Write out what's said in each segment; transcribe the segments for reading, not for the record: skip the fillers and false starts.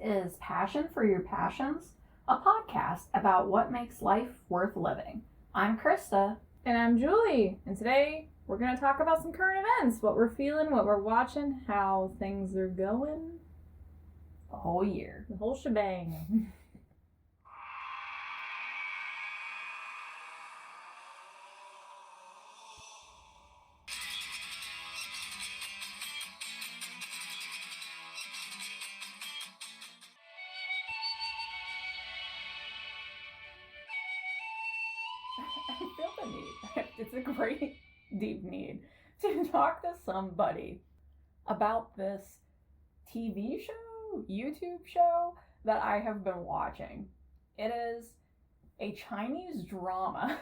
is Passion for Your Passions, a podcast about what makes life worth living. I'm Krista. And I'm Julie. And today we're going to talk about some current events, what we're feeling, what we're watching, how things are going. The whole year. The whole shebang. I feel the need. It's a great, deep need to talk to somebody about this TV show, YouTube show that I have been watching. It is a Chinese drama,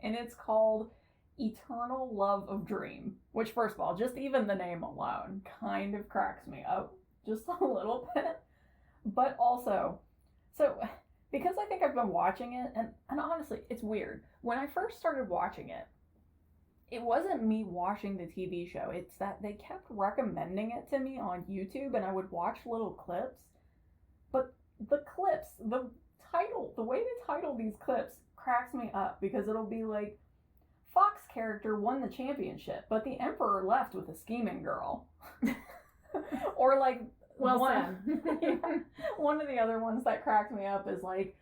and it's called Eternal Love of Dream, which, first of all, just even the name alone kind of cracks me up just a little bit. But also, because I think I've been watching it, and honestly, it's weird. When I first started watching it, it wasn't me watching the TV show. It's that they kept recommending it to me on YouTube, and I would watch little clips. But the clips, the way they title these clips cracks me up, because it'll be like, Fox character won the championship, but the Emperor left with a scheming girl. Or like, one of the other ones that cracked me up is like,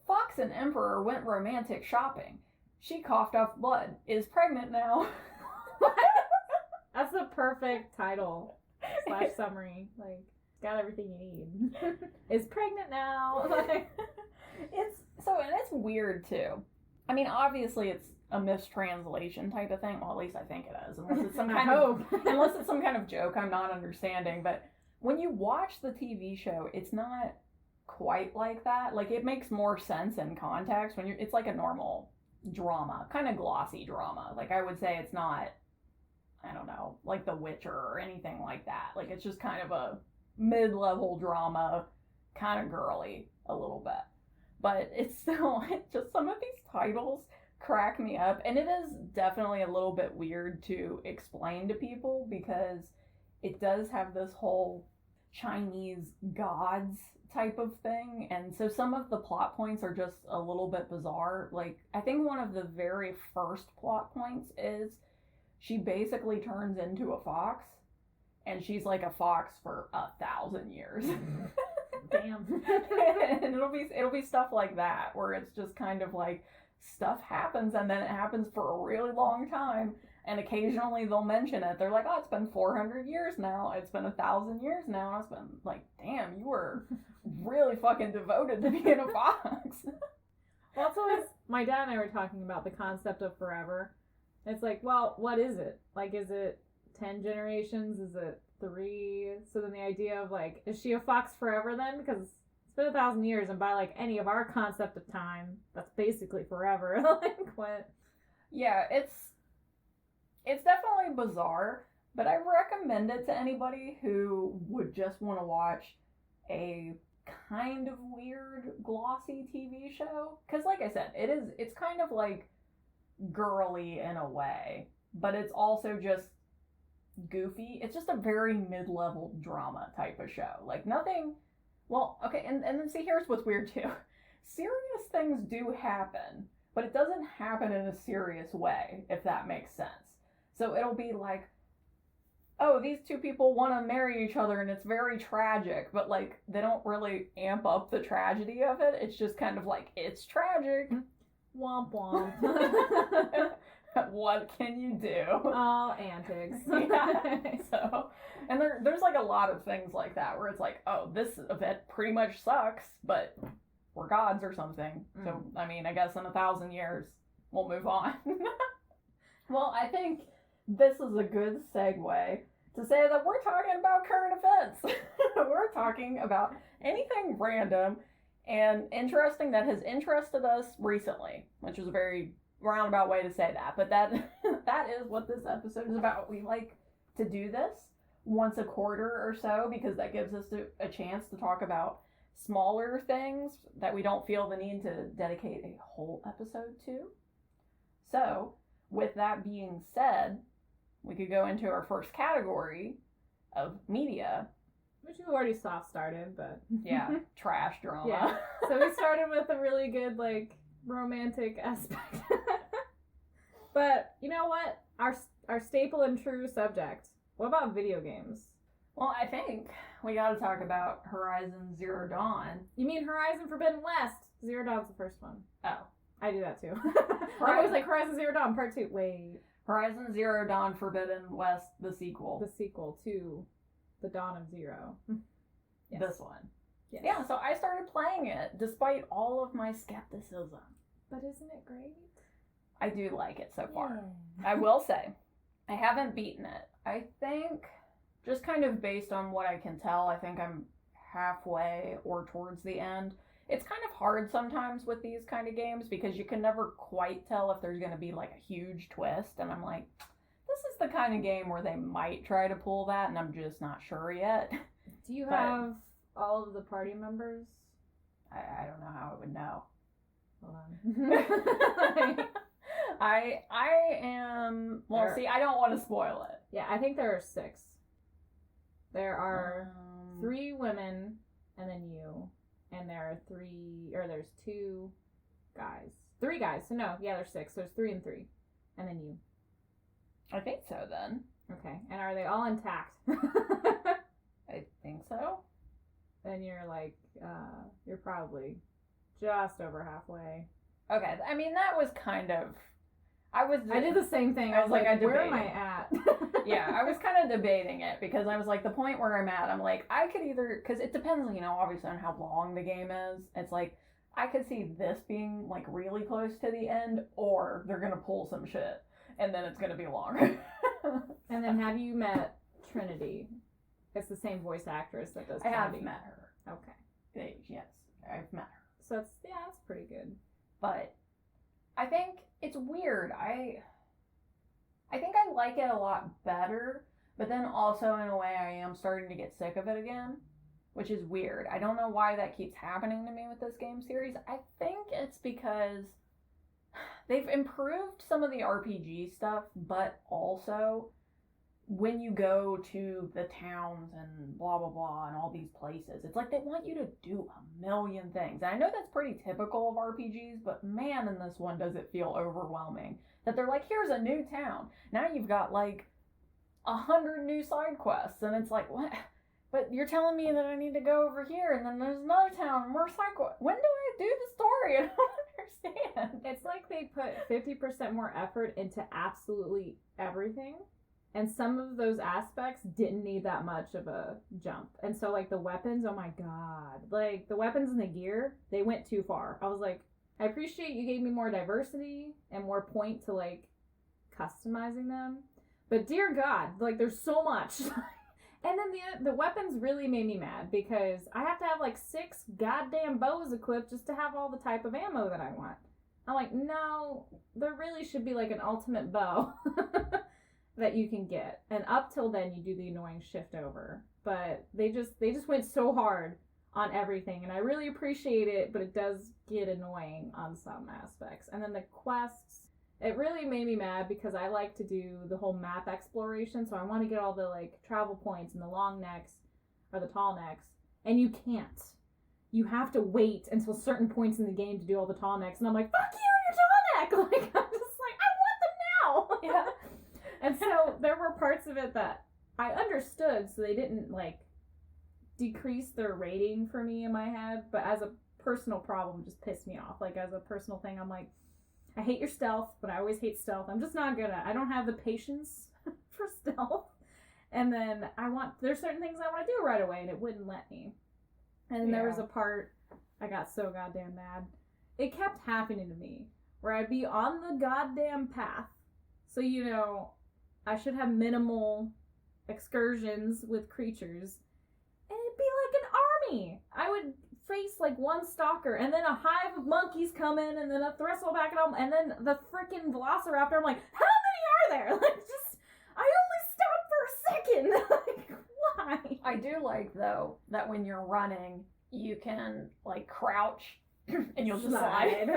Fox and Emperor went romantic shopping. She coughed up blood. Is pregnant now. That's the perfect title / summary. Like, got everything you need. Is pregnant now. It's weird too. I mean, obviously it's a mistranslation type of thing. Well, at least I think it is. Unless it's some kind of joke I'm not understanding. But when you watch the TV show, it's not quite like that. Like, it makes more sense in context when it's like a normal drama, kind of glossy drama. Like, I would say it's not, I don't know, like The Witcher or anything like that. Like, it's just kind of a mid-level drama, kind of girly a little bit. But it's still, just some of these titles crack me up. And it is definitely a little bit weird to explain to people, because it does have this whole Chinese gods type of thing. And so some of the plot points are just a little bit bizarre. Like, I think one of the very first plot points is she basically turns into a fox, and she's like a fox for 1,000 years. Damn. And it'll be stuff like that, where it's just kind of like, stuff happens, and then it happens for a really long time, and occasionally they'll mention it. They're like, oh, it's been 400 years now, it's been 1,000 years now, and it's been like, damn, you were really fucking devoted to being a fox. Well, it's always, my dad and I were talking about the concept of forever. It's like, well, what is it? Like, is it 10 generations? Is it 3? So then the idea of like, is she a fox forever then? Because it's been 1,000 years, and by like any of our concept of time, that's basically forever. Like, what? Yeah, it's definitely bizarre, but I recommend it to anybody who would just want to watch a kind of weird, glossy TV show. Because like I said, it's kind of like girly in a way, but it's also just goofy. It's just a very mid-level drama type of show. Like, nothing. Well, okay, and then see, here's what's weird too. Serious things do happen, but it doesn't happen in a serious way, if that makes sense. So it'll be like, oh, these two people want to marry each other, and it's very tragic, but like, they don't really amp up the tragedy of it. It's just kind of like, it's tragic. Womp womp. What can you do? Oh, antics. Yeah. So, and there's like a lot of things like that, where it's like, oh, this event pretty much sucks, but we're gods or something. So, I mean, I guess in 1,000 years, we'll move on. Well, I think this is a good segue to say that we're talking about current events. We're talking about anything random and interesting that has interested us recently, which is a very roundabout way to say that, but that is what this episode is about. We like to do this once a quarter or so, because that gives us a chance to talk about smaller things that we don't feel the need to dedicate a whole episode to. So, with that being said, we could go into our first category of media, Which we already soft started, but yeah, trash drama. Yeah. So we started with a really good like romantic aspect. But you know what? Our staple and true subject. What about video games? Well, I think we got to talk about Horizon Zero Dawn. You mean Horizon Forbidden West? Zero Dawn's the first one. Oh. I do that too. I always like Horizon Zero Dawn Part 2. Wait. Horizon Zero Dawn Forbidden West, the sequel. The sequel to The Dawn of Zero. Yes. This one. Yes. Yeah, so I started playing it despite all of my skepticism. But isn't it great? I do like it so far. Yeah. I will say, I haven't beaten it. I think, just kind of based on what I can tell, I think I'm halfway or towards the end. It's kind of hard sometimes with these kind of games because you can never quite tell if there's going to be like a huge twist. And I'm like, this is the kind of game where they might try to pull that and I'm just not sure yet. Do you have all of the party members? I don't know how I would know. Hold on. I am... Well, see, I don't want to spoil it. Yeah, I think there are 6. There are 3 women and then you. And there's 2 guys. 3 guys. So no, yeah, there's 6. So there's 3 and 3. And then you. I think so then. Okay. And are they all intact? I think so. Then you're like, you're probably just over halfway. Okay. I mean, that was kind of... I did the same thing. I was like, where am I at? Yeah, I was kind of debating it because I was like, the point where I'm at, I'm like, I could either, because it depends, you know, obviously on how long the game is. It's like, I could see this being like really close to the end, or they're going to pull some shit, and then it's going to be longer. And then have you met Trinity? It's the same voice actress that does Trinity. I have met her. Okay. Yes, I've met her. So that's pretty good. But I think it's weird. I think I like it a lot better, but then also in a way I am starting to get sick of it again, which is weird. I don't know why that keeps happening to me with this game series. I think it's because they've improved some of the RPG stuff, but also when you go to the towns and blah, blah, blah, and all these places, it's like they want you to do a million things. And I know that's pretty typical of RPGs, but man, in this one does it feel overwhelming. That they're like, here's a new town. Now you've got like 100 new side quests. And it's like, what? But you're telling me that I need to go over here, and then there's another town and more side quests. When do I do the story? I don't understand. It's like they put 50% more effort into absolutely everything. And some of those aspects didn't need that much of a jump. And so, like, the weapons, oh my god. Like, the weapons and the gear, they went too far. I was like, I appreciate you gave me more diversity and more point to, like, customizing them. But dear god, like, there's so much. And then the weapons really made me mad because I have to have, like, 6 goddamn bows equipped just to have all the type of ammo that I want. I'm like, no, there really should be, like, an ultimate bow. That you can get, and up till then you do the annoying shift over, but they just went so hard on everything, and I really appreciate it, but it does get annoying on some aspects. And then the quests, it really made me mad because I like to do the whole map exploration, so I want to get all the like travel points and the long necks or the tall necks, and you can't. You have to wait until certain points in the game to do all the tall necks, and I'm like, fuck you and your tall neck. Like, I'm just like, I want them now. Yeah. And so there were parts of it that I understood, so they didn't, like, decrease their rating for me in my head, but as a personal problem, just pissed me off. Like, as a personal thing, I'm like, I hate your stealth, but I always hate stealth. I'm just not good at it. I don't have the patience for stealth. And then there's certain things I want to do right away, and it wouldn't let me. And then there was a part, I got so goddamn mad. It kept happening to me, where I'd be on the goddamn path. So, you know, I should have minimal excursions with creatures. And it'd be like an army. I would face like one stalker, and then a hive of monkeys come in, and then a thistle back at them, and then the freaking velociraptor. I'm like, how many are there? Like, just, I only stopped for a second. Like, why? I do like, though, that when you're running, you can, like, crouch, and you'll just slide.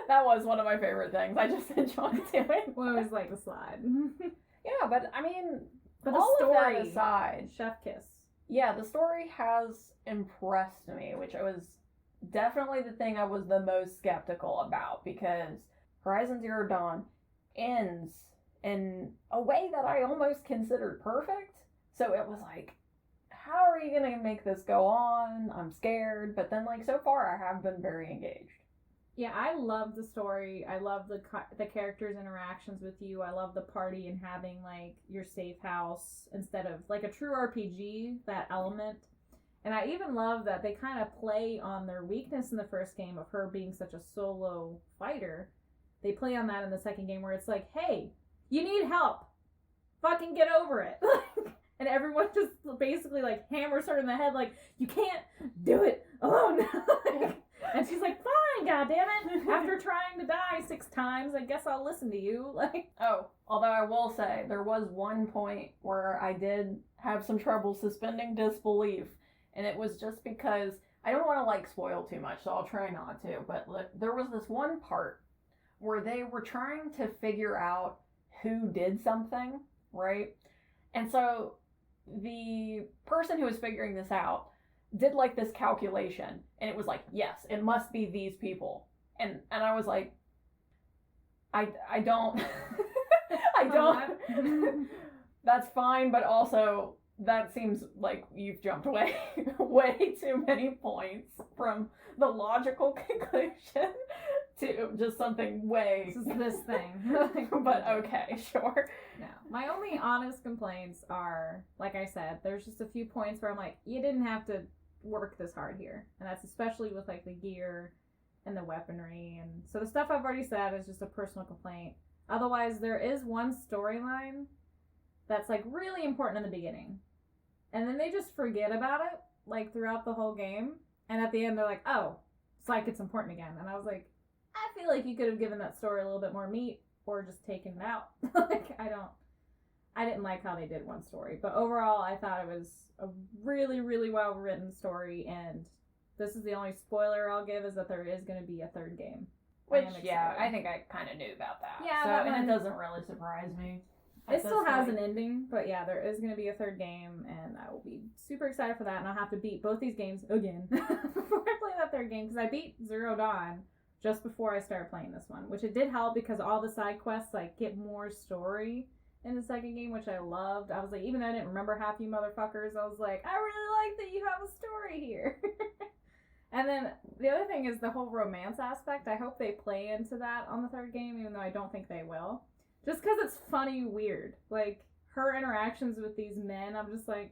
That was one of my favorite things. I just enjoyed doing. Well, it was like the slide. Yeah, but I mean, but all the story of that aside, chef kiss. Yeah, the story has impressed me, which was definitely the thing I was the most skeptical about, because Horizon Zero Dawn ends in a way that I almost considered perfect. So it was like, how are you going to make this go on? I'm scared. But then, like, so far, I have been very engaged. Yeah, I love the story. I love the characters' interactions with you. I love the party and having, like, your safe house instead of, like, a true RPG, that element. And I even love that they kind of play on their weakness in the first game of her being such a solo fighter. They play on that in the second game where it's like, hey, you need help. Fucking get over it. And everyone just basically, like, hammers her in the head, like, you can't do it alone. And she's like, fine, goddammit. After trying to die 6 times, I guess I'll listen to you. Like, oh, although I will say, there was one point where I did have some trouble suspending disbelief. And it was just because, I don't want to, like, spoil too much, so I'll try not to. But there was this one part where they were trying to figure out who did something, right? And so the person who was figuring this out did, like, this calculation, and it was like, yes, it must be these people. And I was like, I don't I don't that's fine, but also that seems like you've jumped way too many points from the logical conclusion to just something way this thing. But okay, sure. No, my only honest complaints are, like I said, there's just a few points where I'm like, you didn't have to work this hard here. And that's especially with, like, the gear and the weaponry. And so the stuff I've already said is just a personal complaint. Otherwise, there is one storyline that's, like, really important in the beginning. And then they just forget about it, like, throughout the whole game. And at the end, they're like, oh, it's like it's important again. And I was like, I feel like you could have given that story a little bit more meat or just taken it out. Like, I didn't like how they did one story. But overall, I thought it was a really, really well-written story. And this is the only spoiler I'll give, is that there is going to be a third game. Which, yeah, I think I kind of knew about that. Yeah, so, and it doesn't really surprise me. It still has an ending, but yeah, there is going to be a third game, and I will be super excited for that, and I'll have to beat both these games again before I play that third game, because I beat Zero Dawn just before I started playing this one, which it did help because all the side quests, like, get more story in the second game, which I loved. I was like, even though I didn't remember half you motherfuckers, I was like, I really like that you have a story here. And then the other thing is the whole romance aspect. I hope they play into that on the third game, even though I don't think they will. Just because it's funny weird. Like, her interactions with these men, I'm just like,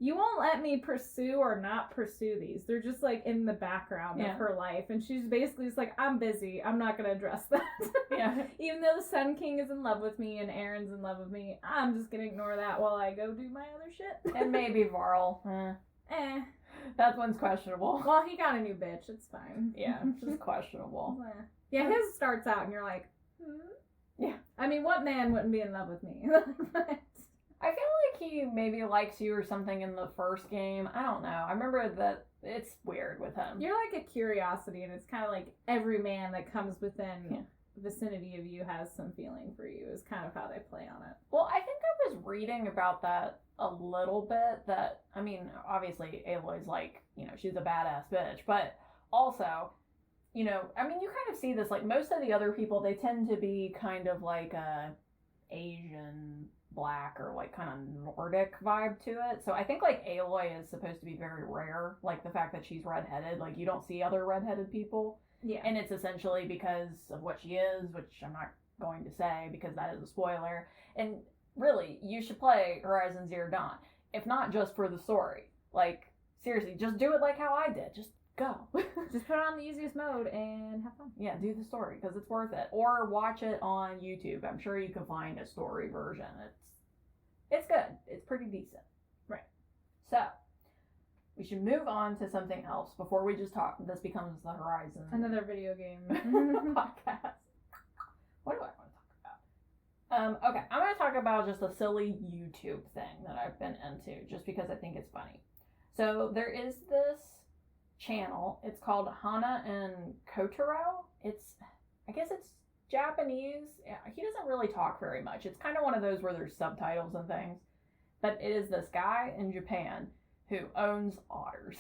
you won't let me pursue or not pursue these. They're just, like, in the background of her life. And she's basically just like, I'm busy. I'm not going to address that. Yeah. Even though the Sun King is in love with me and Aaron's in love with me, I'm just going to ignore that while I go do my other shit. And maybe Varl. That one's questionable. Well, he got a new bitch. It's fine. Yeah, it's just questionable. Yeah, his starts out and you're like, Yeah. I mean, what man wouldn't be in love with me? I feel like he maybe likes you or something in the first game. I don't know. I remember that it's weird with him. You're like a curiosity, and it's kind of like every man that comes within vicinity of you has some feeling for you, is kind of how they play on it. Well, I think I was reading about that a little bit, that, I mean, obviously Aloy's like, you know, she's a badass bitch, but also, you know, I mean, you kind of see this, like, most of the other people, they tend to be kind of like a Asian, black, or like kind of Nordic vibe to it. So I think, like, Aloy is supposed to be very rare, like the fact that she's redheaded, like, you don't see other redheaded people. Yeah. And it's essentially because of what she is, which I'm not going to say because that is a spoiler. And really, you should play Horizon Zero Dawn, if not just for the story. Like, seriously, just do it like how I did. Just go. Just put it on the easiest mode and have fun. Yeah, do the story because it's worth it. Or watch it on YouTube. I'm sure you can find a story version. It's good. It's pretty decent. Right. So, we should move on to something else before we just talk. This becomes the Horizon. Another video game podcast. What do I want to talk about? Okay, I'm going to talk about just a silly YouTube thing that I've been into, just because I think it's funny. So there is this channel. It's called Hana and Kotaro. I guess it's Japanese. He doesn't really talk very much. It's kind of one of those where there's subtitles and things. But it is this guy in Japan who owns otters.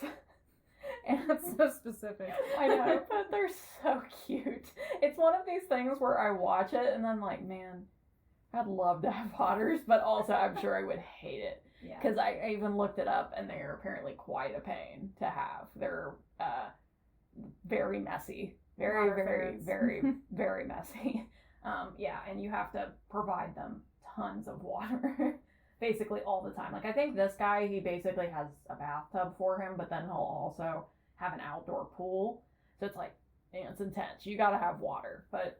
And That's so specific. I know, but they're so cute. It's one of these things where I watch it and I'm like, man, I'd love to have otters, but also I'm sure I would hate it. Yeah. Because I even looked it up and they're apparently quite a pain to have. They're very messy. Very messy. Yeah, and you have to provide them tons of water. Basically all the time. Like, I think this guy, he basically has a bathtub for him, but then he'll also have an outdoor pool. So it's like, it's intense. You gotta have water. But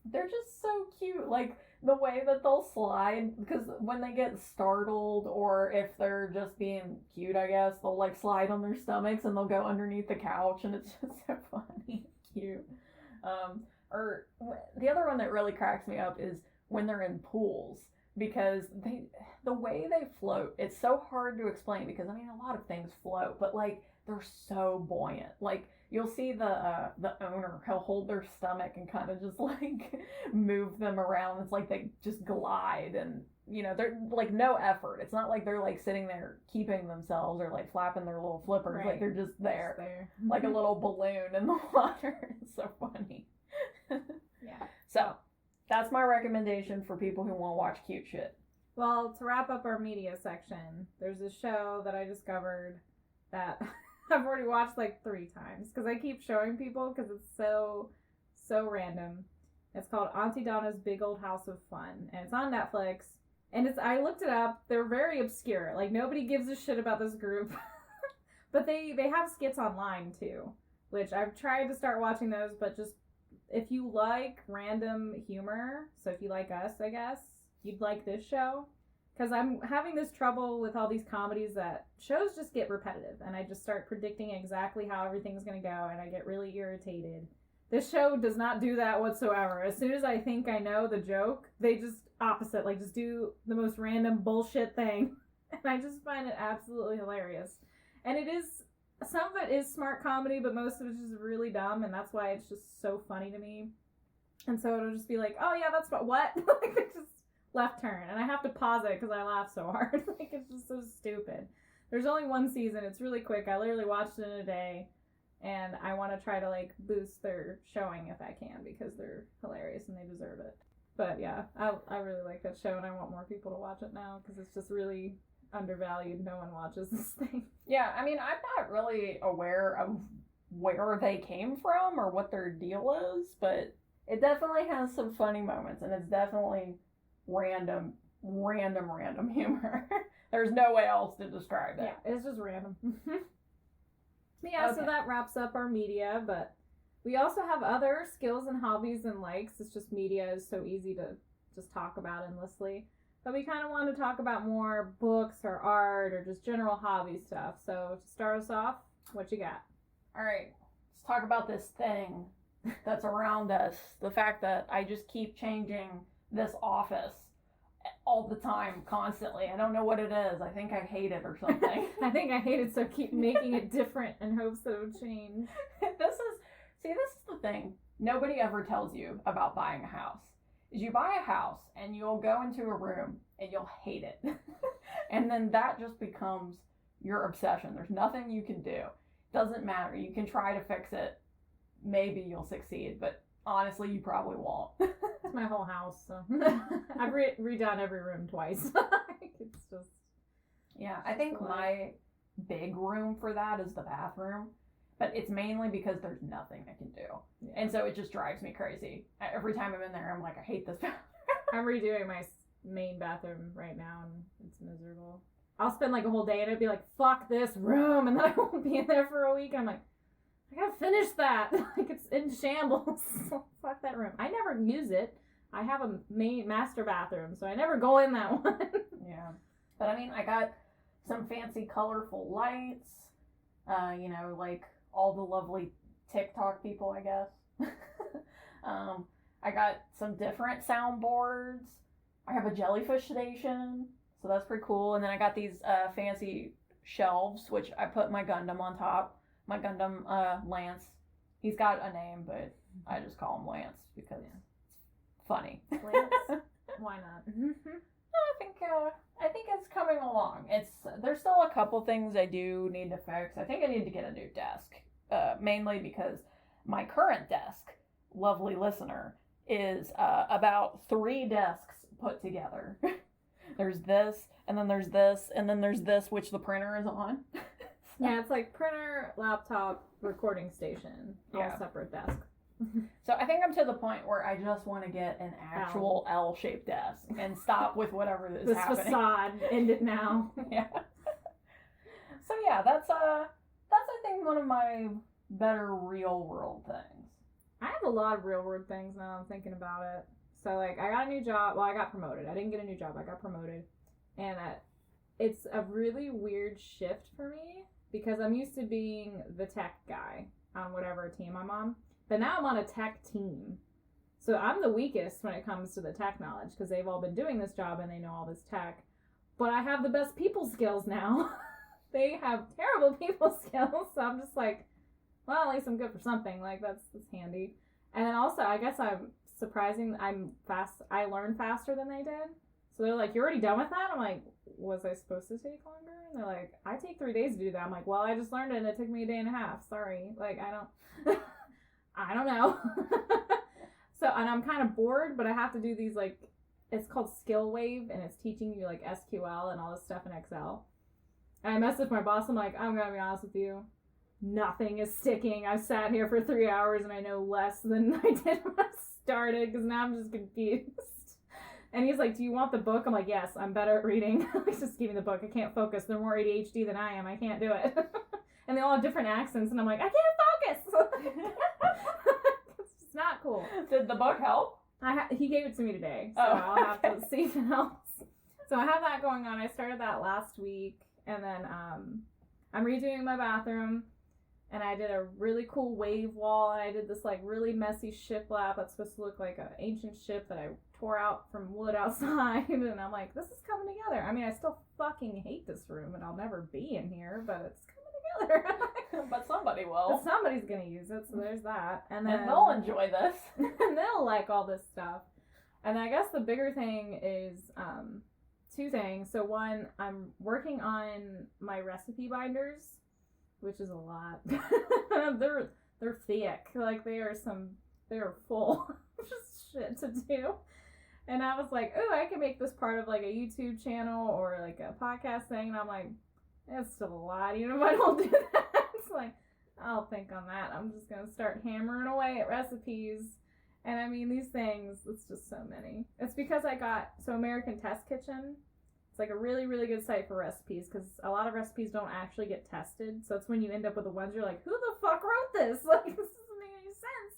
they're just so cute. Like, the way that they'll slide, because when they get startled, or if they're just being cute, I guess, they'll, like, slide on their stomachs and they'll go underneath the couch, and it's just so funny. Cute. Or the other one that really cracks me up is when they're in pools. Because the way they float, it's so hard to explain, because I mean, a lot of things float, but like, they're so buoyant. Like, you'll see the owner, he'll hold their stomach and kind of just like move them around. It's like they just glide, and you know, they're like no effort. It's not like they're like sitting there keeping themselves or like flapping their little flippers. Right. Like, they're just there. Like a little balloon in the water. It's so funny. Yeah. So that's my recommendation for people who want to watch cute shit. Well, to wrap up our media section, there's a show that I discovered that I've already watched like 3 times, because I keep showing people because it's so random. It's called Auntie Donna's Big Old House of Fun, and it's on Netflix. And I looked it up. They're very obscure. Like, nobody gives a shit about this group. But they have skits online too, which I've tried to start watching those, but just, if you like random humor, so if you like us, I guess, you'd like this show. Because I'm having this trouble with all these comedies that shows just get repetitive, and I just start predicting exactly how everything's going to go, and I get really irritated. This show does not do that whatsoever. As soon as I think I know the joke, they just opposite, like, just do the most random bullshit thing. And I just find it absolutely hilarious. And some of it is smart comedy, but most of it is just really dumb, and that's why it's just so funny to me. And so it'll just be like, oh yeah, that's what? Like, it's just left turn, and I have to pause it because I laugh so hard. Like, it's just so stupid. There's only 1 season. It's really quick. I literally watched it in a day, and I want to try to like boost their showing if I can, because they're hilarious and they deserve it. But yeah, I really like that show, and I want more people to watch it now, because it's just really undervalued. No one watches this thing. Yeah, I mean, I'm not really aware of where they came from or what their deal is, but it definitely has some funny moments, and it's definitely random humor. There's no way else to describe it. Yeah, it's just random. Yeah, okay. So that wraps up our media, but we also have other skills and hobbies and likes. It's just media is so easy to just talk about endlessly. But we kind of want to talk about more books or art or just general hobby stuff. So to start us off, what you got? All right, let's talk about this thing that's around us. The fact that I just keep changing this office all the time, constantly. I don't know what it is. I think I hate it or something. I think I hate it, so keep making it different in hopes that it would change. This is the thing nobody ever tells you about buying a house. Is you buy a house and you'll go into a room and you'll hate it. And then that just becomes your obsession. There's nothing you can do. Doesn't matter. You can try to fix it. Maybe you'll succeed, but honestly, you probably won't. It's my whole house, so I've redone every room twice. It's just... Yeah, I think my big room for that is the bathroom. But it's mainly because there's nothing I can do. Yeah. And so it just drives me crazy. Every time I'm in there, I'm like, I hate this bathroom. I'm redoing my main bathroom right now, and it's miserable. I'll spend like a whole day, and it'll be like, fuck this room, and then I won't be in there for a week. I'm like, I gotta finish that. Like, it's in shambles. Fuck that room. I never use it. I have a main master bathroom, so I never go in that one. Yeah. But I mean, I got some fancy colorful lights, like all the lovely TikTok people, I guess. I got some different soundboards. I have a jellyfish station, so that's pretty cool. And then I got these fancy shelves, which I put my Gundam on top. My Gundam, Lance. He's got a name, but I just call him Lance because it's funny. Lance? Why not? I think it's coming along. There's still a couple things I do need to fix. I think I need to get a new desk, mainly because my current desk, lovely listener, is about 3 desks put together. There's this, and then there's this, and then there's this, which the printer is on. Yeah, it's like printer, laptop, recording station, all separate desks. So I think I'm to the point where I just want to get an actual L-shaped desk and stop with whatever is happening. This facade, end it now. Yeah. So yeah, that's I think one of my better real world things. I have a lot of real world things now I'm thinking about it. So like I got a new job. Well, I got promoted. I didn't get a new job. I got promoted, and it's a really weird shift for me because I'm used to being the tech guy on whatever team I'm on. But now I'm on a tech team. So I'm the weakest when it comes to the tech knowledge because they've all been doing this job and they know all this tech. But I have the best people skills now. They have terrible people skills. So I'm just like, well, at least I'm good for something. Like, that's handy. And then also, I guess I'm surprising. I learn faster than they did. So they're like, you're already done with that? I'm like, was I supposed to take longer? And they're like, I take 3 days to do that. I'm like, well, I just learned it and it took me a day and a half. Sorry. Like, I don't know. So, and I'm kind of bored, but I have to do these, like, it's called Skill Wave, and it's teaching you, like, SQL and all this stuff in Excel. And I messaged my boss. I'm like, I'm going to be honest with you. Nothing is sticking. I've sat here for 3 hours, and I know less than I did when I started, because now I'm just confused. And he's like, do you want the book? I'm like, yes, I'm better at reading. Just give me the book. I can't focus. They're more ADHD than I am. I can't do it. And they all have different accents, and I'm like, I can't focus. It's just not cool. Did the book help? He gave it to me today, so I'll have to see if it helps. So I have that going on. I started that last week, and then I'm redoing my bathroom, and I did a really cool wave wall, and I did this like really messy shiplap that's supposed to look like an ancient ship that I tore out from wood outside, and I'm like, this is coming together. I mean, I still fucking hate this room, and I'll never be in here, but it's coming together. But somebody will. But somebody's gonna use it, so there's that. And then they'll enjoy this. And they'll like all this stuff. And I guess the bigger thing is 2 things. So one, I'm working on my recipe binders, which is a lot. They're thick. Like they're full of just shit to do. And I was like, oh, I can make this part of like a YouTube channel or like a podcast thing. And I'm like, it's still a lot. Even if I don't do that, it's like, I'll think on that. I'm just going to start hammering away at recipes. And I mean, these things, it's just so many. It's because American Test Kitchen. It's like a really, really good site for recipes because a lot of recipes don't actually get tested. So it's when you end up with the ones you're like, who the fuck wrote this? Like, this doesn't make any sense.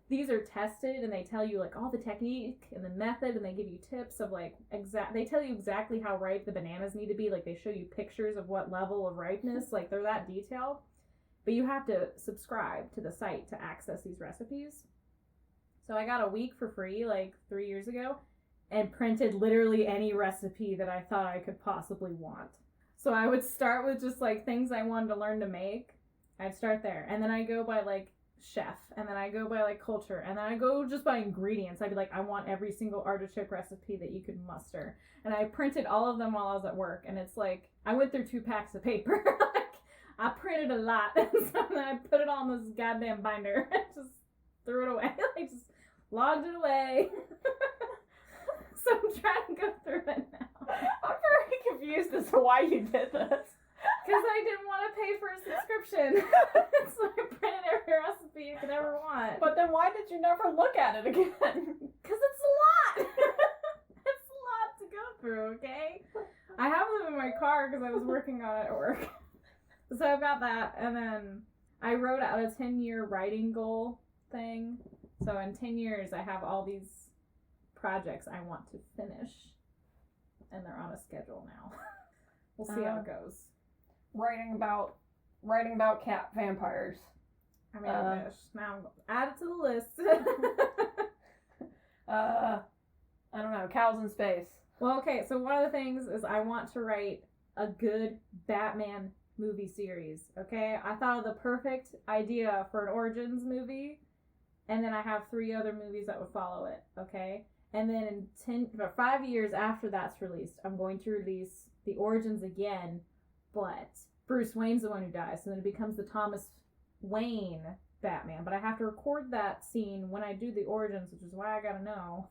These are tested and they tell you like all the technique and the method and they give you tips of like they tell you exactly how ripe the bananas need to be. Like they show you pictures of what level of ripeness. Like they're that detailed. But you have to subscribe to the site to access these recipes. So I got a week for free like 3 years ago and printed literally any recipe that I thought I could possibly want. So I would start with just like things I wanted to learn to make. I'd start there. And then I go by like chef, and then I go by like culture, and then I go just by ingredients. I'd be like, I want every single artichoke recipe that you could muster. And I printed all of them while I was at work. And it's like, I went through 2 packs of paper. Like, I printed a lot. And so then I put it on this goddamn binder. I just threw it away. I just logged it away. So I'm trying to go through it now. I'm very confused as to why you did this. Because I didn't want to pay for a subscription. So I printed every recipe you could ever want. But then why did you never look at it again? Because it's a lot. It's a lot to go through, okay? I have them in my car because I was working on it at work. So I've got that. And then I wrote out a 10-year writing goal thing. So in 10 years, I have all these projects I want to finish. And they're on a schedule now. We'll see how it goes. Writing about cat vampires. I mean, I wish. Now add it to the list. I don't know. Cows in space. Well, okay. So one of the things is I want to write a good Batman movie series. Okay. I thought of the perfect idea for an Origins movie, and then I have 3 other movies that would follow it. Okay. And then in 5 years after that's released, I'm going to release the Origins again, but Bruce Wayne's the one who dies, so then it becomes the Thomas Wayne Batman. But I have to record that scene when I do the Origins, which is why I gotta know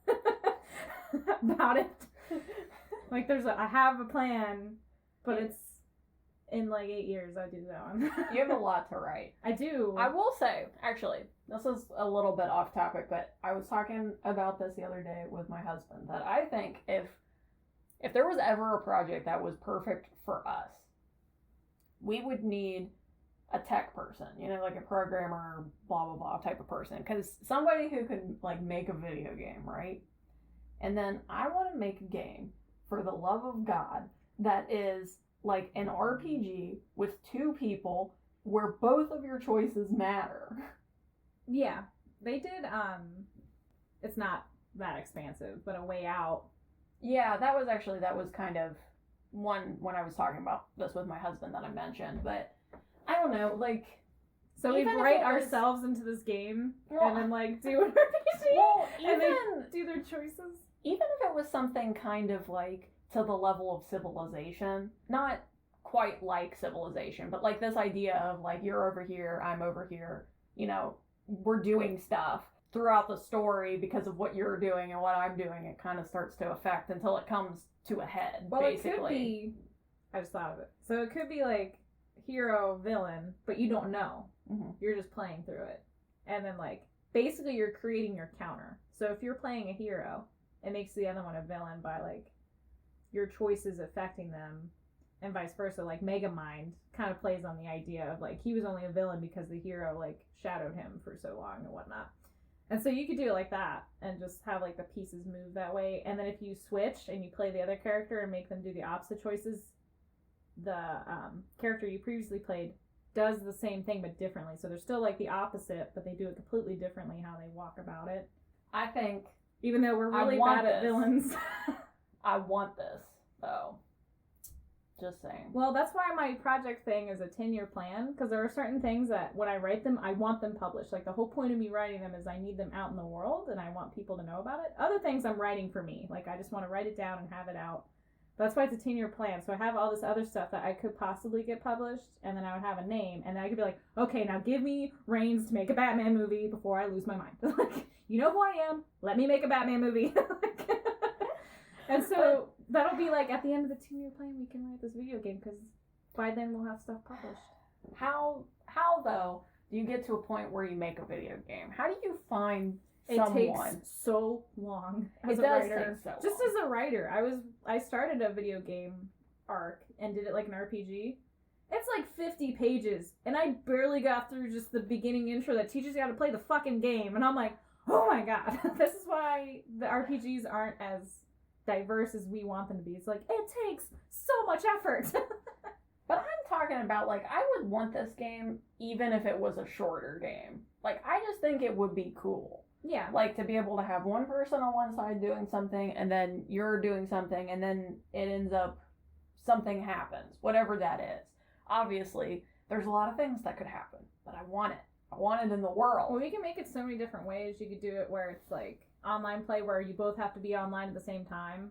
about it. Like, I have a plan, but it's in like 8 years I do that one. You have a lot to write. I do. I will say, actually, this is a little bit off topic, but I was talking about this the other day with my husband, that I think if there was ever a project that was perfect for us, we would need a tech person, like a programmer, blah, blah, blah type of person. Because somebody who could, like, make a video game, right? And then I want to make a game, for the love of God, that is like an RPG with two people where both of your choices matter. Yeah. They did, it's not that expansive, but A Way Out. Yeah, that was kind of one when I was talking about this with my husband that I mentioned, but I don't know, like... So we write ourselves into this game, and then, like, do an RPG, and they do their choices. Even if it was something kind of, like, to the level of Civilization, not quite like Civilization, but, like, this idea of, like, you're over here, I'm over here, we're doing stuff throughout the story because of what you're doing and what I'm doing. It kind of starts to affect until it comes to a head, basically. It could be... I just thought of it. So it could be, like, hero, villain, but you don't know. Mm-hmm. You're just playing through it. And then, like, basically you're creating your counter. So if you're playing a hero, it makes the other one a villain by, like, your choices affecting them, and vice versa. Like, Megamind kind of plays on the idea of, like, he was only a villain because the hero, like, shadowed him for so long and whatnot. And so you could do it like that and just have, like, the pieces move that way. And then if you switch and you play the other character and make them do the opposite choices, the character you previously played does the same thing but differently. So they're still, like, the opposite, but they do it completely differently how they walk about it. I think... Even though we're really bad at villains. I want this, though. Just saying. Well, that's why my project thing is a 10-year plan, because there are certain things that when I write them, I want them published. Like, the whole point of me writing them is I need them out in the world, and I want people to know about it. Other things I'm writing for me. Like, I just want to write it down and have it out. That's why it's a 10-year plan. So I have all this other stuff that I could possibly get published, and then I would have a name, and then I could be like, okay, now give me reins to make a Batman movie before I lose my mind. Like, you know who I am. Let me make a Batman movie. And so that'll be like, at the end of the 10-year plan, we can write this video game, because by then we'll have stuff published. How though, do you get to a point where you make a video game? How do you find someone? It takes so long as a writer. Just as a writer. I started a video game arc and did it like an RPG. It's like 50 pages, and I barely got through just the beginning intro that teaches you how to play the fucking game, and I'm like, oh my god. This is why the RPGs aren't as diverse as we want them to be. It's like, it takes so much effort. But I'm talking about, like, I would want this game even if it was a shorter game. Like, I just think it would be cool. Yeah. Like, to be able to have one person on one side doing something, and then you're doing something, and then it ends up, something happens, whatever that is. Obviously, there's a lot of things that could happen, but I want it. I want it in the world. Well, we can make it so many different ways. You could do it where it's, like, online play where you both have to be online at the same time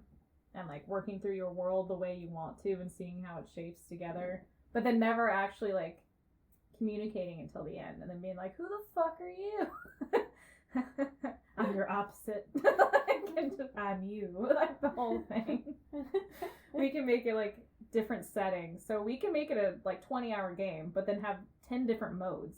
and, like, working through your world the way you want to and seeing how it shapes together, but then never actually, like, communicating until the end and then being like, who the fuck are you? I'm your opposite. I'm you. Like, the whole thing. We can make it, like, different settings. So we can make it a, like, 20-hour game, but then have 10 different modes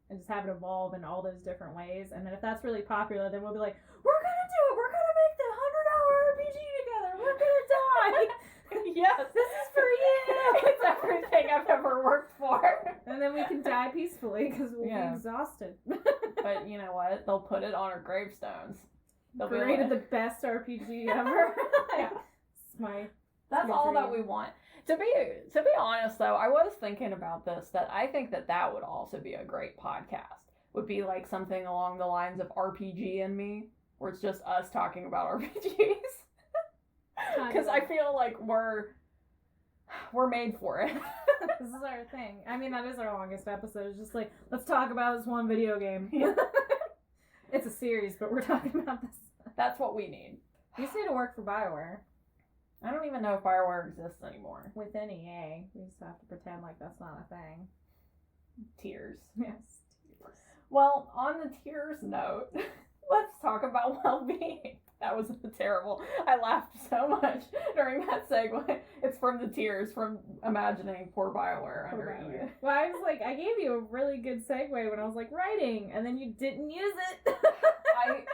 and just have it evolve in all those different ways. And then if that's really popular, then we'll be like, we're gonna do it! We're gonna make the 100-hour RPG together! We're gonna die! Yes! This is for you! It's everything I've ever worked for. And then we can die peacefully, because we'll be exhausted. But you know what? They'll put it on our gravestones. Created the best RPG ever. Yeah. That's all that we want. To be honest, though, I was thinking about this, that I think that would also be a great podcast. Would be like something along the lines of RPG and Me, where it's just us talking about RPGs. Because I feel like we're made for it. This is our thing. I mean, that is our longest episode. It's just like, let's talk about this one video game. It's a series, but we're talking about this. That's what we need. You just need to work for BioWare. I don't even know if BioWare exists anymore. Within EA. We just have to pretend like that's not a thing. Tears. Yes. Tears. Well, on the tears note, let's talk about well-being. That was terrible. I laughed so much during that segue. It's from the tears, from imagining poor BioWare under EU. Well, I was like, I gave you a really good segue when I was like, writing, and then you didn't use it. I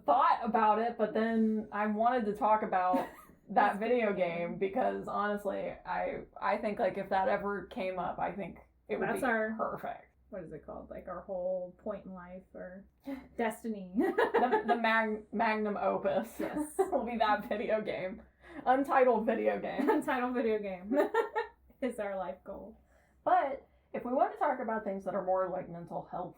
thought about it, but then I wanted to talk about that video game because honestly, I think like if that ever came up, I think it would be perfect. What is it called? Like our whole point in life or destiny. the magnum opus. Yes. Will be that video game. Untitled video game. Untitled video game is our life goal. But if we want to talk about things that are more like mental health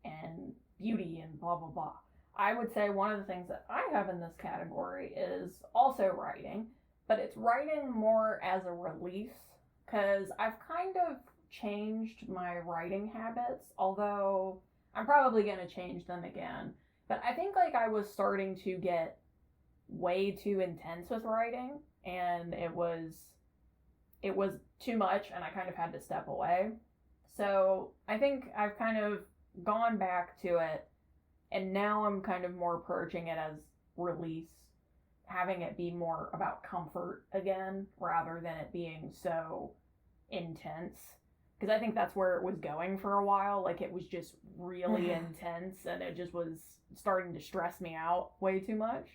and beauty and blah, blah, blah, I would say one of the things that I have in this category is also writing, but it's writing more as a release because I've kind of changed my writing habits, although I'm probably going to change them again. But I think like I was starting to get way too intense with writing, and it was too much, and I kind of had to step away. So I think I've kind of gone back to it, and now I'm kind of more approaching it as release, having it be more about comfort again, rather than it being so intense. Because I think that's where it was going for a while. Like, it was just really intense, and it just was starting to stress me out way too much.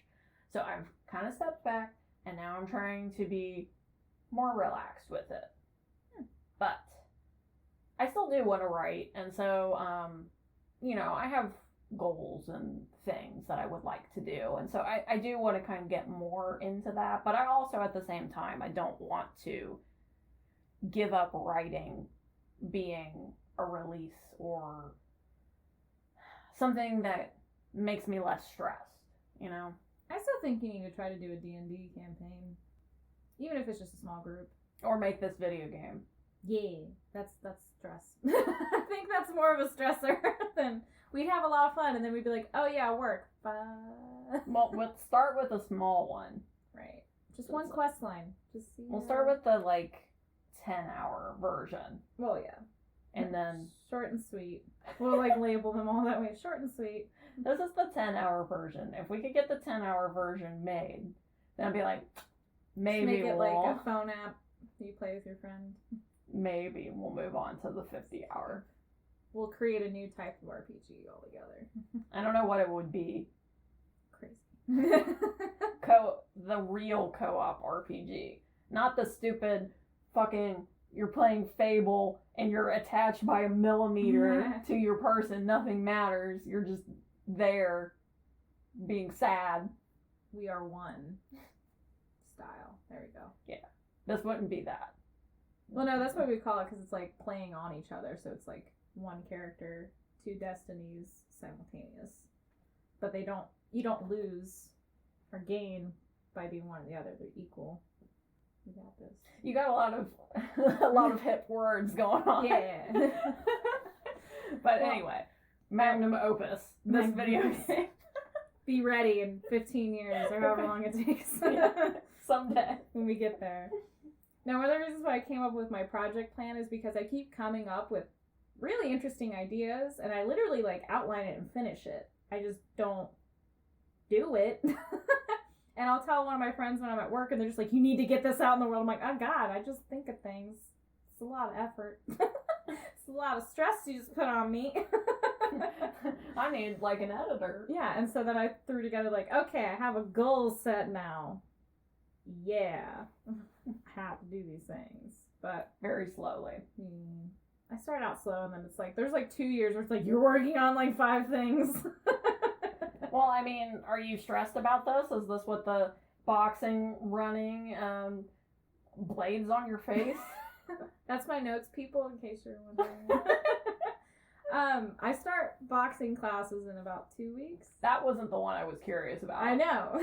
So I've kind of stepped back, and now I'm trying to be more relaxed with it. But I still do want to write, and so, I have goals and things that I would like to do. And so I do want to kind of get more into that. But I also, at the same time, I don't want to give up writing being a release or something that makes me less stressed, you know? I still think you need to try to do a D&D campaign, even if it's just a small group. Or make this video game. Yeah, that's stress. I think that's more of a stressor than we'd have a lot of fun, and then we'd be like, oh yeah, work. Bye. Well, let's start with a small one. Right. Just one quest line. We'll start with the 10-hour version. Well, yeah. And then short and sweet. We'll label them all that way. Short and sweet. This is the 10-hour version. If we could get the 10-hour version made, then I'd be like, maybe just make it like a phone app that you play with your friend. Maybe we'll move on to the 50-hour. We'll create a new type of RPG altogether. I don't know what it would be. Crazy. The real co-op RPG. Not the stupid fucking, you're playing Fable and you're attached by a millimeter to your person. Nothing matters. You're just there being sad. We are one style. There we go. Yeah. This wouldn't be that. Well, no, that's what we call it because it's like playing on each other. So it's like one character, two destinies simultaneous. But you don't lose or gain by being one or the other. They're equal. You got this. You got a lot of hip words going on. Yeah. But anyway, magnum opus. This video game. Be ready in 15 years or however long it takes. Yeah, someday. When we get there. Now, one of the reasons why I came up with my project plan is because I keep coming up with really interesting ideas, and I literally outline it and finish it. I just don't do it. And I'll tell one of my friends when I'm at work, and they're just like, you need to get this out in the world. I'm like, oh God, I just think of things. It's a lot of effort. It's a lot of stress you just put on me. I need an editor. Yeah, and so then I threw together okay, I have a goal set now. Yeah. I have to do these things. But very slowly. I start out slow, and then it's there's 2 years where it's you're working on 5 things. Well, I mean, are you stressed about this? Is this what the boxing, running, blades on your face? That's my notes, people, in case you're wondering. I start boxing classes in about 2 weeks. That wasn't the one I was curious about. I know.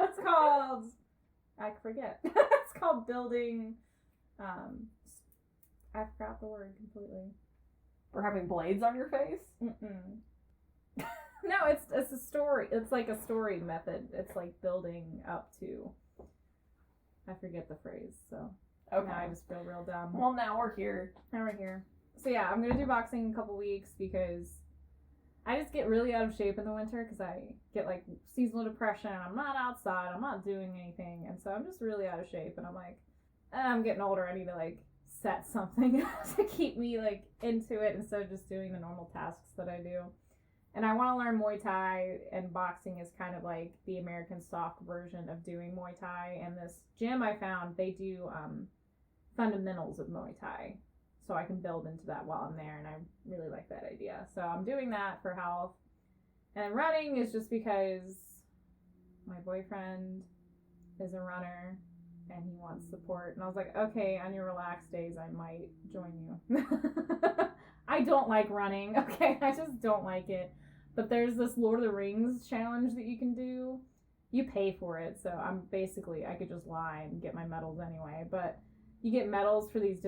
It's called, I forget. It's called building, I forgot the word completely. For having blades on your face? Mm-mm. No, it's a story. It's like a story method. It's like building up to. I forget the phrase, so now I just feel real dumb. Well, now we're here. So yeah, I'm gonna do boxing in a couple weeks because I just get really out of shape in the winter because I get like seasonal depression. I'm not outside. I'm not doing anything, and so I'm just really out of shape. And I'm like, I'm getting older. I need to like set something to keep me like into it instead of just doing the normal tasks that I do. And I want to learn Muay Thai, and boxing is kind of like the American soft version of doing Muay Thai. And this gym I found, they do fundamentals of Muay Thai. So I can build into that while I'm there, and I really like that idea. So I'm doing that for health. And running is just because my boyfriend is a runner, and he wants support. And I was like, okay, on your relaxed days, I might join you. I don't like running, okay? I just don't like it. But there's this Lord of the Rings challenge that you can do. You pay for it, so I could just lie and get my medals anyway. But you get medals for these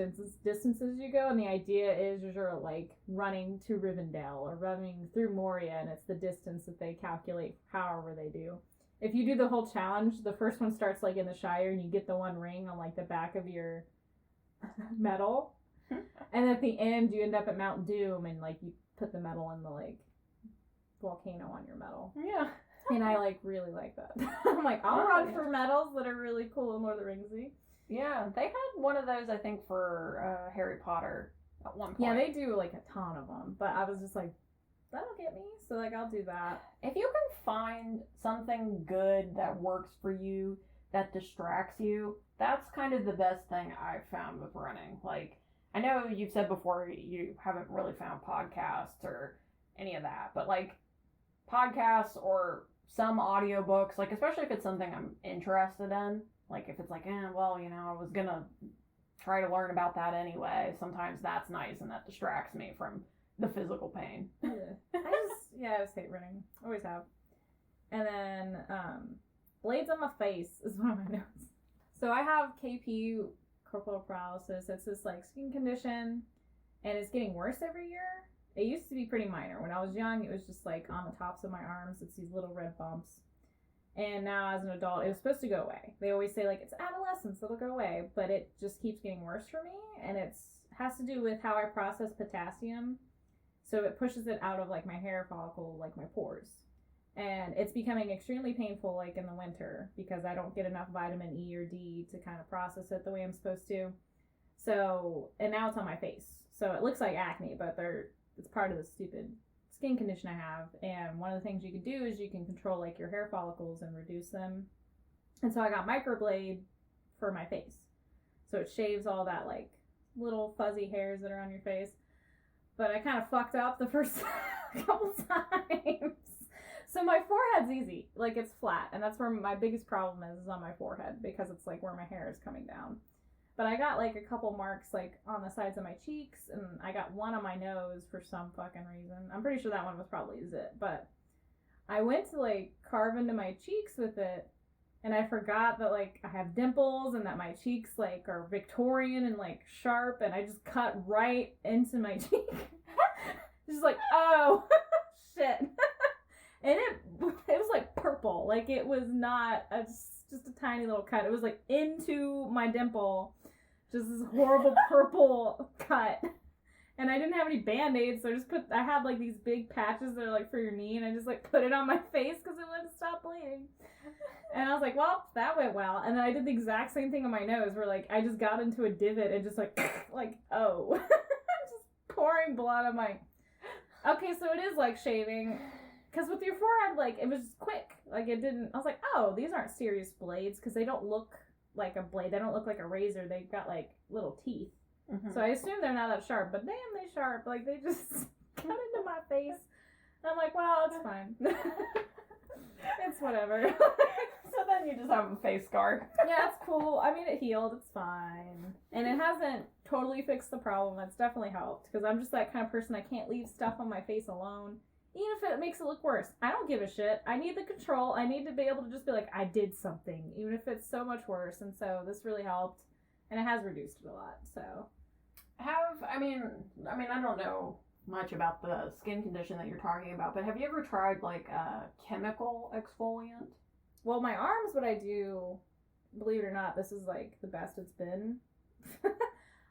distances you go, and the idea is you're like running to Rivendell or running through Moria, and it's the distance that they calculate however they do. If you do the whole challenge, the first one starts like in the Shire, and you get the one ring on like the back of your medal. And at the end, you end up at Mount Doom, and like you put the medal in the like volcano on your medal. Yeah. And I like really like that. I'm like, I'll run for medals that are really cool and Lord of the Ringsy. Yeah, they had one of those I think for Harry Potter at one point. Yeah, they do like a ton of them, but I was just like, that'll get me, so like I'll do that. If you can find something good that works for you, that distracts you, that's kind of the best thing I've found with running. Like, I know you've said before you haven't really found podcasts or any of that, but like podcasts or some audiobooks, like especially if it's something I'm interested in, like if it's like, well, you know, I was gonna try to learn about that anyway, sometimes that's nice and that distracts me from the physical pain. I just hate running. Always have. And then blades on my face is one of my notes. So I have KP, corporal paralysis. It's this like skin condition, and it's getting worse every year. It used to be pretty minor. When I was young, it was just like on the tops of my arms. It's these little red bumps. And now as an adult, it was supposed to go away. They always say like it's adolescence, it'll go away, but it just keeps getting worse for me, and has to do with how I process potassium. So it pushes it out of like my hair follicle, like my pores. And it's becoming extremely painful like in the winter because I don't get enough vitamin E or D to kind of process it the way I'm supposed to. So, and now it's on my face. So it looks like acne, but it's part of the stupid skin condition I have. And one of the things you can do is you can control like your hair follicles and reduce them. And so I got microblade for my face. So it shaves all that like little fuzzy hairs that are on your face. But I kind of fucked up the first couple times. So my forehead's easy. Like, it's flat. And that's where my biggest problem is on my forehead, because it's, like, where my hair is coming down. But I got, like, a couple marks, like, on the sides of my cheeks. And I got one on my nose for some fucking reason. I'm pretty sure that one was probably a zit. But I went to, like, carve into my cheeks with it. And I forgot that, like, I have dimples and that my cheeks, like, are Victorian and, like, sharp. And I just cut right into my cheek. Just like, oh, shit. And it was, like, purple. Like, it was not just a tiny little cut. It was, like, into my dimple. Just this horrible purple cut. And I didn't have any Band-Aids, so I had, like, these big patches that are, like, for your knee. And I just, like, put it on my face because it wouldn't stop bleeding. And I was like, well, that went well. And then I did the exact same thing on my nose where, like, I just got into a divot and just, like, oh. Just pouring blood on my... Okay, so it is like shaving. Because with your forehead, like, it was just quick. Like, it didn't... I was like, oh, these aren't serious blades. Because they don't look like a blade. They don't look like a razor. They've got, like, little teeth. Mm-hmm. So I assume they're not that sharp. But damn, they sharp. Like, they just cut into my face. And I'm like, well, it's fine. It's whatever. So then you just have a face scar. Yeah, it's cool. I mean, it healed. It's fine. And it hasn't totally fixed the problem. It's definitely helped. Because I'm just that kind of person. I can't leave stuff on my face alone. Even if it makes it look worse. I don't give a shit. I need the control. I need to be able to just be like, I did something. Even if it's so much worse. And so this really helped. And it has reduced it a lot. So. I mean, I don't know much about the skin condition that you're talking about, but have you ever tried like a chemical exfoliant? Well, my arms, what I do, believe it or not, this is like the best it's been.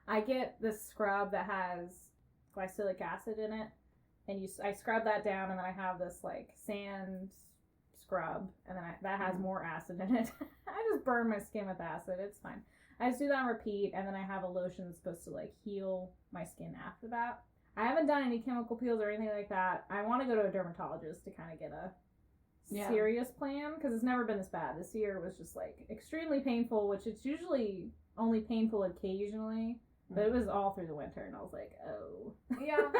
I get this scrub that has glycolic acid in it, and I scrub that down, and then I have this like sand scrub, and then that has more acid in it. I just burn my skin with acid. It's fine. I just do that on repeat, and then I have a lotion that's supposed to like heal my skin after that. I haven't done any chemical peels or anything like that. I want to go to a dermatologist to kind of get a serious plan, because it's never been this bad. This year was just like extremely painful, which it's usually only painful occasionally, but it was all through the winter, and I was like, oh. Yeah,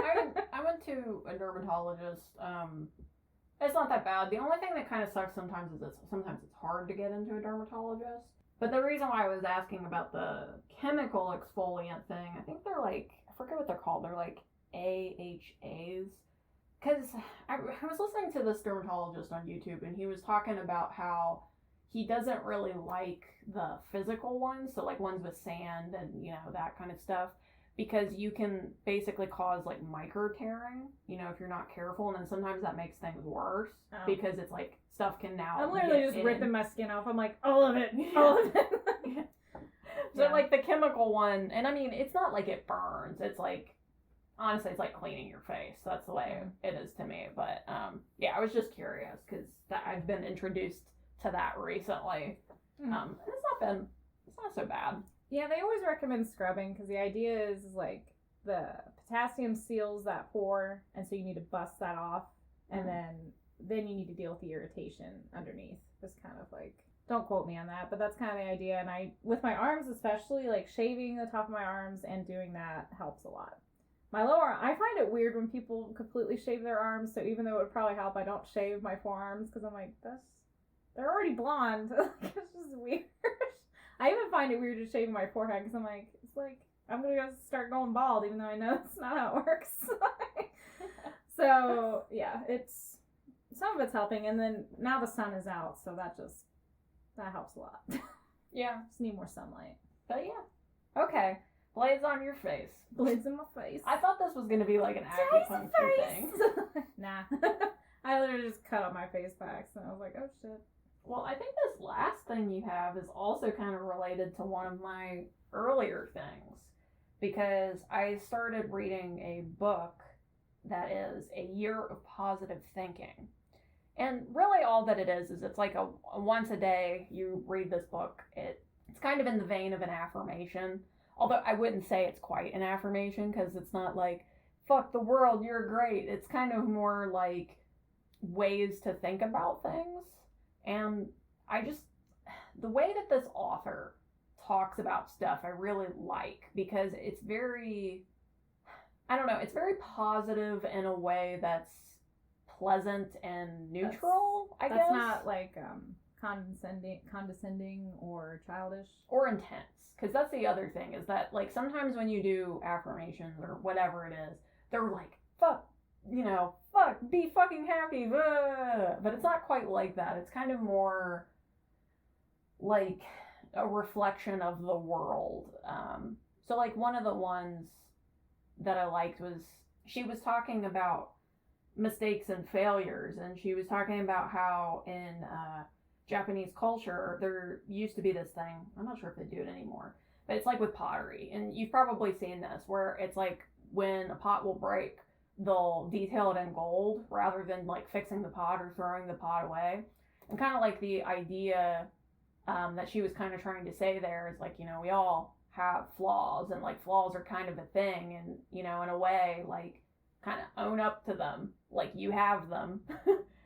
I went to a dermatologist. It's not that bad. The only thing that kind of sucks sometimes is sometimes it's hard to get into a dermatologist. But the reason why I was asking about the chemical exfoliant thing, I think they're like, I forget what they're called. They're like AHAs. Because I was listening to this dermatologist on YouTube, and he was talking about how he doesn't really like the physical ones, so like ones with sand and, you know, that kind of stuff, because you can basically cause like micro tearing, you know, if you're not careful, and then sometimes that makes things worse because it's like stuff can now. I'm literally just ripping my skin off. I'm like, all of it, all of it. So like the chemical one, and I mean, it's not like it burns. It's like, honestly, it's like cleaning your face. That's the way it is to me. But yeah, I was just curious because I've been introduced to that recently. It's not so bad. Yeah, they always recommend scrubbing because the idea is like the potassium seals that pore, and so you need to bust that off, and then you need to deal with the irritation underneath. It's kind of like, don't quote me on that, but that's kind of the idea. And I, with my arms especially, like shaving the top of my arms and doing that helps a lot. My lower, I find it weird when people completely shave their arms, so even though it would probably help, I don't shave my forearms because I'm like, they're already blonde. It's just weird. I even find it weird to shave my forehead because I'm like, it's like, I'm going to start going bald even though I know that's not how it works. So, yeah, some of it's helping, and then now the sun is out, so that helps a lot. Yeah. Just need more sunlight. But yeah. Okay. Blades on your face. Blades in my face. I thought this was going to be like an acupuncture thing. Nah. I literally just cut up my face by accident. I was like, oh shit. Well, I think this last thing you have is also kind of related to one of my earlier things, because I started reading a book that is A Year of Positive Thinking. And really all that it is it's like a once a day you read this book. It's kind of in the vein of an affirmation. Although I wouldn't say it's quite an affirmation, because it's not like, fuck the world, you're great. It's kind of more like ways to think about things. And the way that this author talks about stuff, I really like, because it's very, I don't know, it's very positive in a way that's pleasant and neutral, I guess. That's not like condescending or childish. Or intense. Because that's the other thing, is that like sometimes when you do affirmations or whatever it is, they're like, fuck, be fucking happy, blah. But it's not quite like that. It's kind of more like a reflection of the world. So like one of the ones that I liked was, she was talking about mistakes and failures, and she was talking about how in Japanese culture there used to be this thing, I'm not sure if they do it anymore, but it's like with pottery, and you've probably seen this, where it's like when a pot will break, they'll detail it in gold rather than like fixing the pot or throwing the pot away. And kind of like the idea that she was kind of trying to say there is like, we all have flaws, and like flaws are kind of a thing, and in a way, like kind of own up to them, like you have them.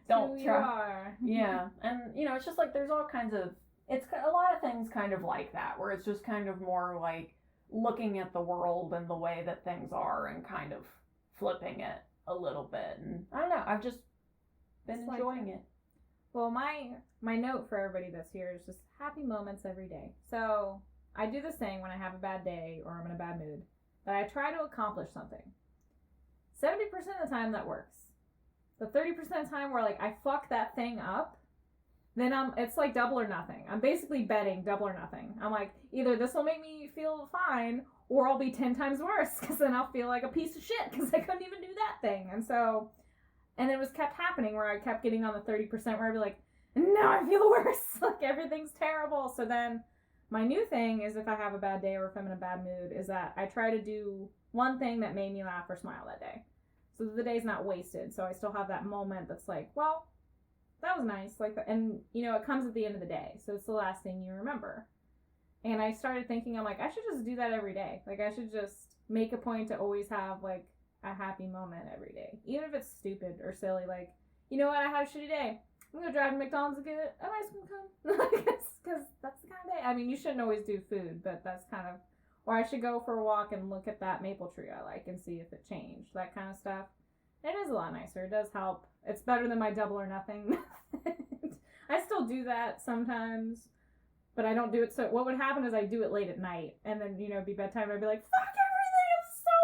Don't try. Yeah. And it's just like there's all kinds of, it's a lot of things kind of like that, where it's just kind of more like looking at the world and the way that things are and kind of flipping it a little bit. And I don't know, I've just been enjoying it. Well, my note for everybody this year is just happy moments every day. So I do this thing when I have a bad day or I'm in a bad mood, that I try to accomplish something. 70% of the time that works. The 30% of the time where like I fuck that thing up, then it's like double or nothing. I'm basically betting double or nothing. I'm like, either this will make me feel fine, or I'll be 10 times worse because then I'll feel like a piece of shit because I couldn't even do that thing. And it was kept happening where I kept getting on the 30% where I'd be like, no, I feel worse. Like everything's terrible. So then my new thing is if I have a bad day or if I'm in a bad mood is that I try to do one thing that made me laugh or smile that day. So that the day's not wasted. So I still have that moment that's like, well, that was nice. Like, and it comes at the end of the day. So it's the last thing you remember. And I started thinking, I'm like, I should just do that every day. Like, I should just make a point to always have, like, a happy moment every day. Even if it's stupid or silly. Like, you know what? I had a shitty day. I'm going to drive to McDonald's and get an ice cream cone. Because that's the kind of day. I mean, you shouldn't always do food, but that's kind of... Or I should go for a walk and look at that maple tree I like and see if it changed. That kind of stuff. It is a lot nicer. It does help. It's better than my double or nothing. I still do that sometimes. But I don't do it, so what would happen is I do it late at night, and then, it'd be bedtime, and I'd be like, fuck everything, I'm so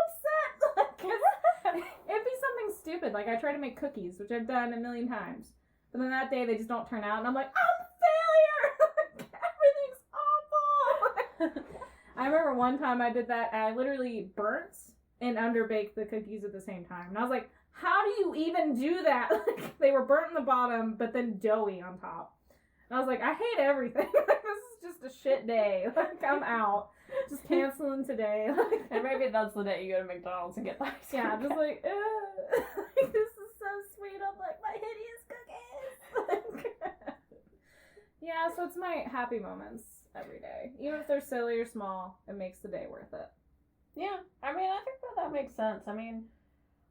upset! It'd be something stupid, like I try to make cookies, which I've done a million times, but then that day they just don't turn out, and I'm like, I'm a failure! Everything's awful! I remember one time I did that, and I literally burnt and underbaked the cookies at the same time, and I was like, how do you even do that? They were burnt in the bottom, but then doughy on top. And I was like, I hate everything. This is just a shit day. Like, I'm out. Just canceling today. And maybe that's the day you go to McDonald's and get the ice cream. Yeah, just like, like, this is so sweet. I'm like, my hideous cookies. Yeah, so it's my happy moments every day. Even if they're silly or small, it makes the day worth it. Yeah, I mean, I think that makes sense. I mean,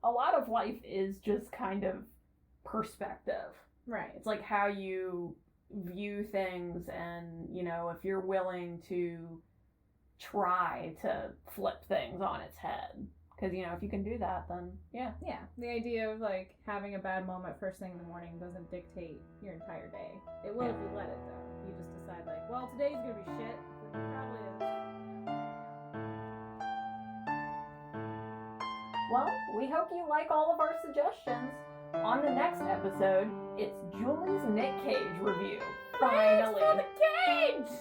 a lot of life is just kind of perspective. Right. It's like how you view things, and if you're willing to try to flip things on its head, because if you can do that, then yeah the idea of like having a bad moment first thing in the morning doesn't dictate your entire day. It will if you let it, though. You just decide like, well, today's gonna be shit. It probably is. Well, we hope you like all of our suggestions. On the next episode, it's Julie's Nick Cage review. Finally. For the cage!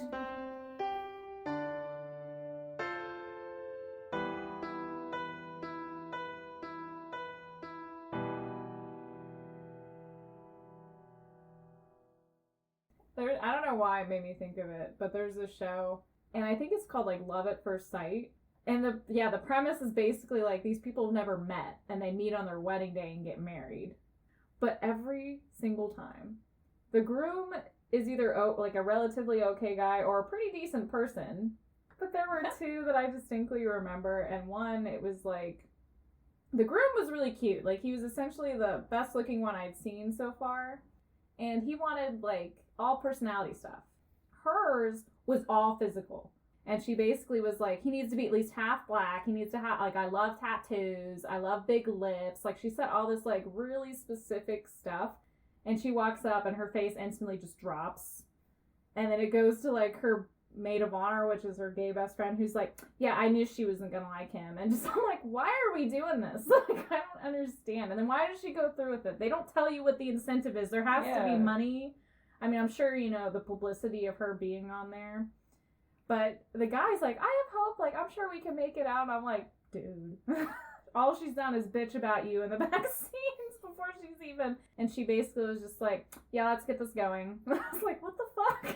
I don't know why it made me think of it, but there's a show, and I think it's called like Love at First Sight. And the premise is basically like these people have never met and they meet on their wedding day and get married. But every single time, the groom is either like a relatively okay guy or a pretty decent person. But there were two that I distinctly remember, and one, it was like, the groom was really cute. Like, he was essentially the best looking one I'd seen so far. And he wanted like all personality stuff. Hers was all physical. And she basically was like, he needs to be at least half black. He needs to have, like, I love tattoos. I love big lips. Like, she said all this, like, really specific stuff. And she walks up and her face instantly just drops. And then it goes to, like, her maid of honor, which is her gay best friend, who's like, yeah, I knew she wasn't going to like him. And just, I'm like, why are we doing this? Like, I don't understand. And then why does she go through with it? They don't tell you what the incentive is. There has to be money. I mean, I'm sure, the publicity of her being on there. But the guy's like, I have hope, like, I'm sure we can make it out. And I'm like, dude, all she's done is bitch about you in the back scenes before she's even... And she basically was just like, yeah, let's get this going. I was like, what the fuck?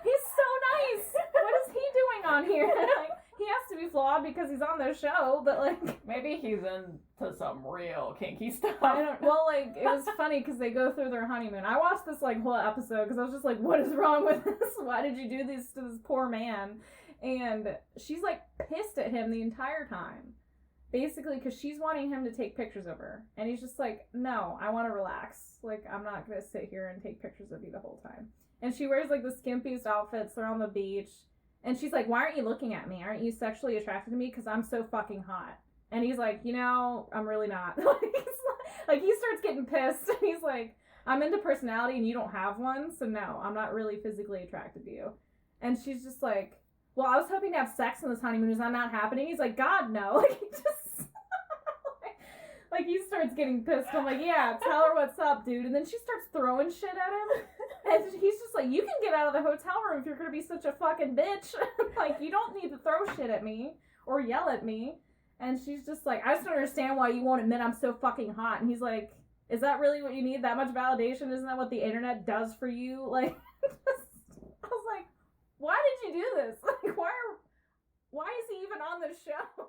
He's so nice. What is he doing on here? Like, he has to be flawed because he's on their show, but, like... Maybe he's into some real kinky stuff. Well, like, it was funny because they go through their honeymoon. I watched this, like, whole episode because I was just like, what is wrong with this? Why did you do this to this poor man? And she's, like, pissed at him the entire time. Basically, because she's wanting him to take pictures of her. And he's just like, no, I want to relax. Like, I'm not going to sit here and take pictures of you the whole time. And she wears, like, the skimpiest outfits. They're on the beach. And she's like, why aren't you looking at me? Aren't you sexually attracted to me? Because I'm so fucking hot. And he's like, I'm really not. Like, he starts getting pissed. And he's like, I'm into personality and you don't have one. So no, I'm not really physically attracted to you. And she's just like, well, I was hoping to have sex in this honeymoon. Is that not happening? He's like, God, no. Like, he just... like, he starts getting pissed. I'm like, yeah, tell her what's up, dude. And then she starts throwing shit at him. And he's just like, you can get out of the hotel room if you're going to be such a fucking bitch. Like, you don't need to throw shit at me. or yell at me. And she's just like, I just don't understand why you won't admit I'm so fucking hot. And he's like, is that really what you need? That much validation? Isn't that what the internet does for you? Like, I was like, why did you do this? Like, why is he even on the show?